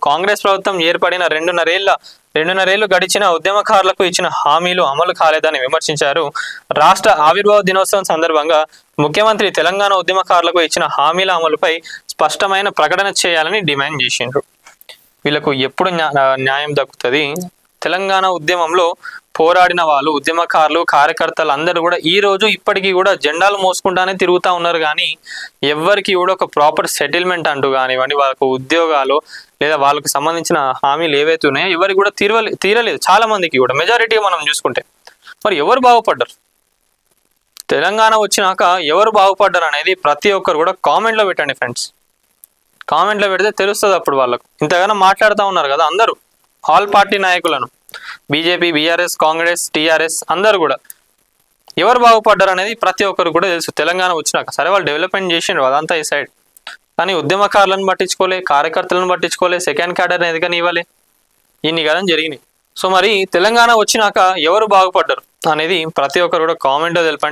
కాంగ్రెస్ ప్రభుత్వం ఏర్పడిన రెండున్నరేళ్లు గడిచిన ఉద్యమకారులకు ఇచ్చిన హామీలు అమలు కాలేదని విమర్శించారు. రాష్ట్ర ఆవిర్భావ దినోత్సవం సందర్భంగా ముఖ్యమంత్రి తెలంగాణ ఉద్యమకారులకు ఇచ్చిన హామీల అమలుపై స్పష్టమైన ప్రకటన చేయాలని డిమాండ్ చేసిండ్రు. వీళ్ళకు ఎప్పుడు న్యాయం దక్కుతుంది? తెలంగాణ ఉద్యమంలో పోరాడిన వాళ్ళు, ఉద్యమకారులు, కార్యకర్తలు అందరూ కూడా ఈ రోజు ఇప్పటికీ కూడా జెండాలు మోసుకుంటానే తిరుగుతూ ఉన్నారు. కానీ ఎవరికి కూడా ఒక ప్రాపర్ సెటిల్మెంట్ అంటూ కానివ్వండి, వాళ్ళకు ఉద్యోగాలు లేదా వాళ్ళకు సంబంధించిన హామీలు ఏవైతే ఉన్నాయో ఎవరికి కూడా తీరలేదు. చాలా మందికి కూడా మెజారిటీగా మనం చూసుకుంటే మరి ఎవరు బాగుపడ్డారు? తెలంగాణ వచ్చినాక ఎవరు బాగుపడ్డారు అనేది ప్రతి ఒక్కరు కూడా కామెంట్లో పెట్టండి ఫ్రెండ్స్. కామెంట్లో పెడితే తెలుస్తుంది అప్పుడు వాళ్ళకు. ఇంతగానో మాట్లాడుతూ ఉన్నారు కదా అందరూ, ఆల్ పార్టీ నాయకులను, బీజేపీ, బీఆర్ఎస్, కాంగ్రెస్, టీఆర్ఎస్ అందరూ కూడా ఎవరు బాగుపడ్డారు అనేది ప్రతి ఒక్కరు కూడా తెలుసు. తెలంగాణ వచ్చినాక సరే వాళ్ళు డెవలప్మెంట్ చేసిండ్రు అదంతా ఈ సైడ్, కానీ ఉద్యమకారులను పట్టించుకోలే, కార్యకర్తలను పట్టించుకోలే, సెకండ్ క్యాడర్ ఎదుగని ఇవ్వలే, ఇన్ని కదా జరిగినాయి. సో మరి తెలంగాణ వచ్చినాక ఎవరు బాగుపడ్డారు అనేది ప్రతి ఒక్కరు కూడా కామెంట్లో తెలపండి.